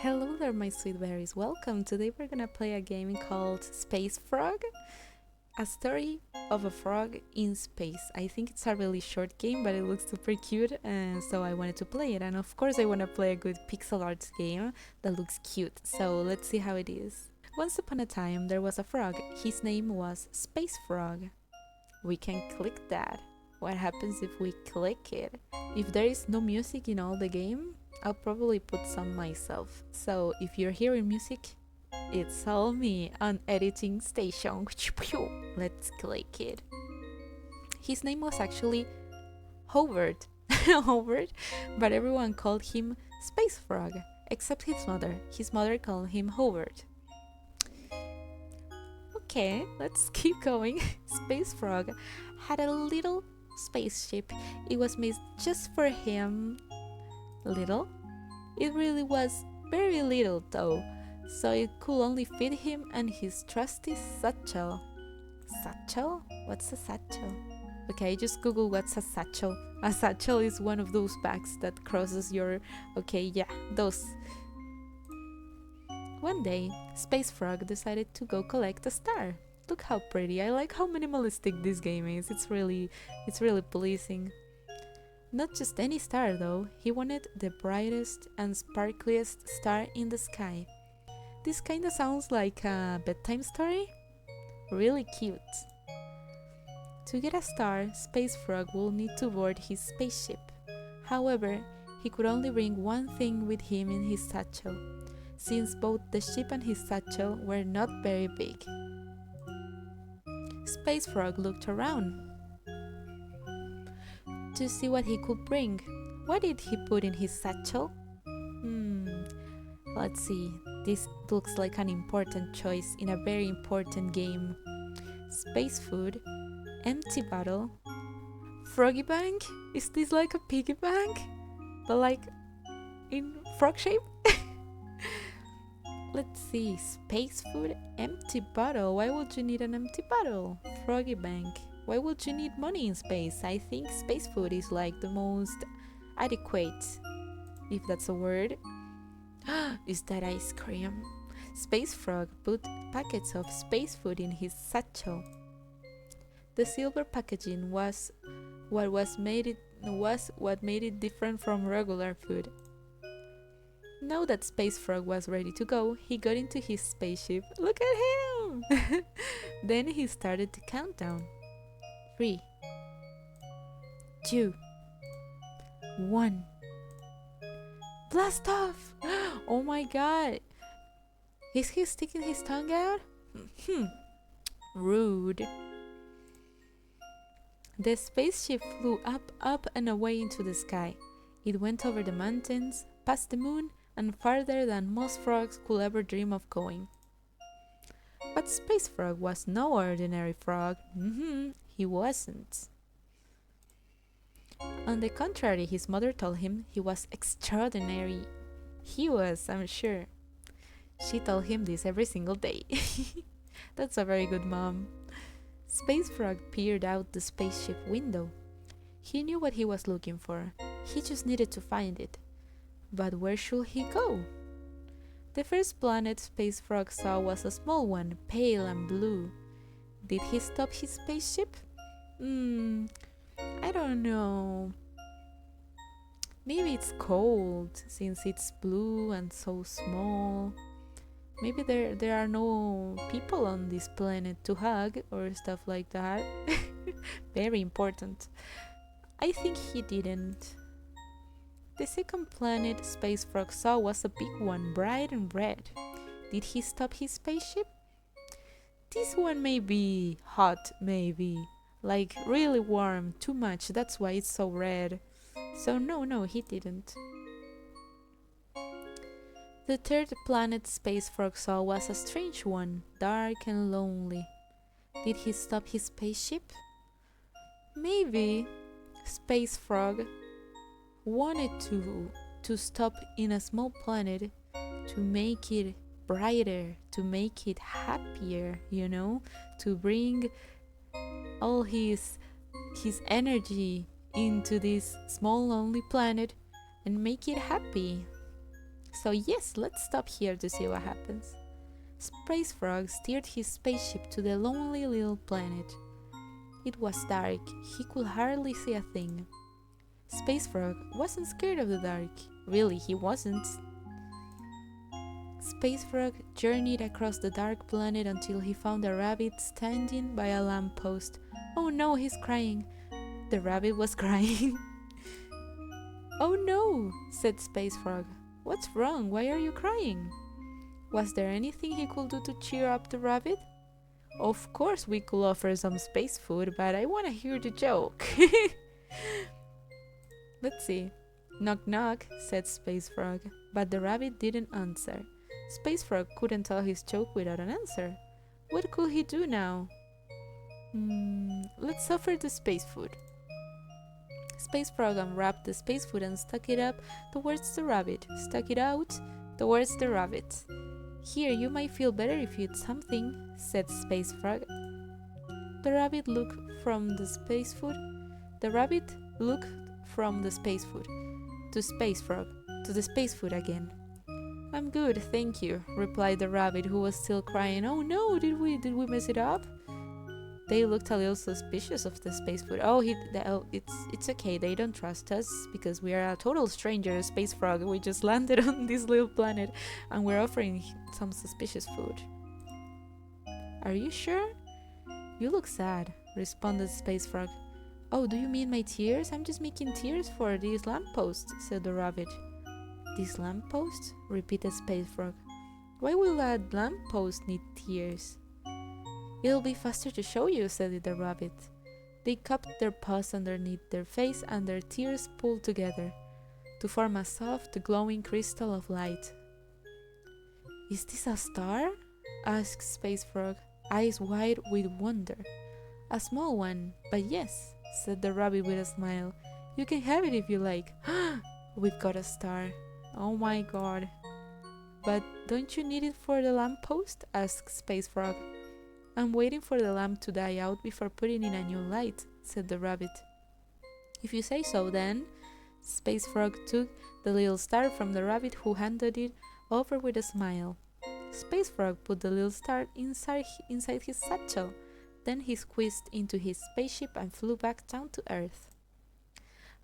Hello there, my sweet berries. Welcome. Today we're gonna play a game called Space Frog, a story of a frog in space. I think it's a really short game, but it looks super cute, and so I wanted to play it. And of course, I want to play a good pixel art game that looks cute. So let's see how it is. Once upon a time, there was a frog. His name was Space Frog. We can click that. What happens if we click it? If there is no music in all the game, I'll probably put some myself. So if you're hearing music, it's all me on editing station. Let's click it. His name was actually Howard. Howard, but everyone called him Space Frog, except his mother. His mother called him Howard. Okay, let's keep going. Space Frog had a little spaceship. It was made just for him. Little? It really was very little though, so it could only fit him and his trusty satchel. Satchel? What's a satchel? Okay, just Google what's a satchel. A satchel is one of those bags that crosses your... Okay, yeah, those. One day, Space Frog decided to go collect a star. Look how pretty. I like how minimalistic this game is. It's really pleasing. Not just any star though, he wanted the brightest and sparkliest star in the sky. This kinda sounds like a bedtime story. Really cute. To get a star, Space Frog will need to board his spaceship. However, he could only bring one thing with him in his satchel, since both the ship and his satchel were not very big. Space Frog looked around to see what he could bring. What did he put in his satchel? Let's see. This looks like an important choice in a very important game. Space food, empty bottle, froggy bank? Is this like a piggy bank? But like in frog shape? Let's see. Space food, empty bottle. Why would you need an empty bottle? Froggy bank. Why would you need money in space? I think space food is like the most adequate, if that's a word. Is that ice cream? Space Frog put packets of space food in his satchel. The silver packaging was what made it different from regular food. Now that Space Frog was ready to go, he got into his spaceship. Look at him! Then he started to count down. 3, 2, 1. Blast off! Oh my god! Is he sticking his tongue out? Rude. The spaceship flew up, and away into the sky. It went over the mountains, past the moon, and farther than most frogs could ever dream of going. But Space Frog was no ordinary frog. He wasn't. On the contrary, his mother told him he was extraordinary. He was, I'm sure. She told him this every single day. That's a very good mom. Space Frog peered out the spaceship window. He knew what he was looking for. He just needed to find it. But where should he go? The first planet Space Frog saw was a small one, pale and blue. Did he stop his spaceship? I don't know. Maybe it's cold since it's blue and so small. Maybe there are no people on this planet to hug or stuff like that. Very important. I think he didn't. The second planet Space Frog saw was a big one, bright and red. Did he stop his spaceship? This one may be hot, maybe. Like really warm, too much, that's why it's so red. So no, he didn't. The third planet Space Frog saw was a strange one, dark and lonely. Did he stop his spaceship? Maybe Space Frog wanted to stop in a small planet to make it brighter, to make it happier, to bring all his energy into this small lonely planet and make it happy. So yes, let's stop here to see what happens. Space Frog steered his spaceship to the lonely little planet. It was dark. He could hardly see a thing. Space Frog wasn't scared of the dark. Really, he wasn't. Space Frog journeyed across the dark planet until he found a rabbit standing by a lamppost. Oh no, he's crying. The rabbit was crying. Oh no, said Space Frog. What's wrong? Why are you crying? Was there anything he could do to cheer up the rabbit? Of course we could offer some space food, but I want to hear the joke. Let's see. Knock knock, said Space Frog, but the rabbit didn't answer. Space Frog couldn't tell his joke without an answer. What could he do now? Let's offer the space food. Space Frog unwrapped the space food and stuck it up towards the rabbit. Stuck it out towards the rabbit. Here, you might feel better if you eat something, said Space Frog. The rabbit looked from the space food. The rabbit looked from the space food to Space Frog to the space food again. I'm good, thank you, replied the rabbit, who was still crying. Oh no, did we mess it up? They looked a little suspicious of the space food. It's okay. They don't trust us because we are a total stranger, Space Frog. We just landed on this little planet and we're offering some suspicious food. Are you sure? You look sad, responded Space Frog. Oh, do you mean my tears? I'm just making tears for this lamppost, said the rabbit. This lamppost? Repeated Space Frog. Why will a lamppost need tears? It'll be faster to show you, said the rabbit. They cupped their paws underneath their face and their tears pulled together to form a soft, glowing crystal of light. Is this a star? Asked Space Frog, eyes wide with wonder. A small one, but yes, said the rabbit with a smile. You can have it if you like. We've got a star. Oh my god. But don't you need it for the lamppost? Asked Space Frog. I'm waiting for the lamp to die out before putting in a new light, said the rabbit. If you say so, then. Space Frog took the little star from the rabbit, who handed it over with a smile. Space Frog put the little star inside his satchel. Then he squeezed into his spaceship and flew back down to Earth.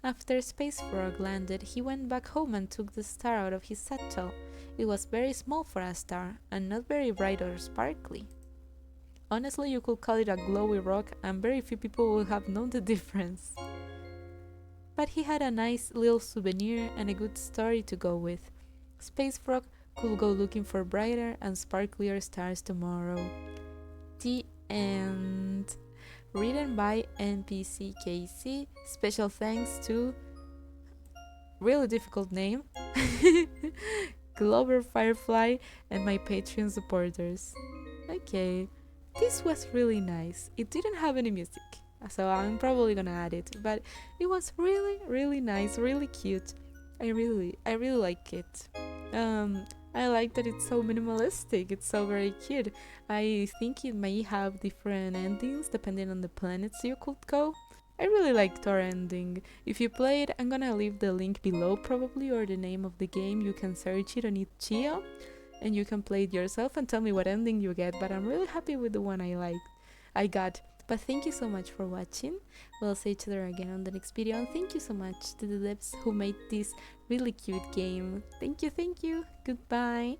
After Space Frog landed, he went back home and took the star out of his satchel. It was very small for a star, and not very bright or sparkly. Honestly, you could call it a glowy rock, and very few people would have known the difference. But he had a nice little souvenir and a good story to go with. Space Frog could go looking for brighter and sparklier stars tomorrow. The end. Written by NPCKC. Special thanks to really difficult name Glover Firefly and my Patreon supporters. Okay. This was really nice. It didn't have any music, so I'm probably gonna add it, but it was really, really nice, really cute. I really like it. I like that it's so minimalistic. It's so very cute. I think it may have different endings depending on the planets you could go. I really liked our ending. If you play it, I'm gonna leave the link below probably, or the name of the game. You can search it on itch.io and you can play it yourself and tell me what ending you get, but I'm really happy with the one I got. But thank you so much for watching. We'll see each other again on the next video, and thank you so much to the devs who made this really cute game. Thank you, goodbye.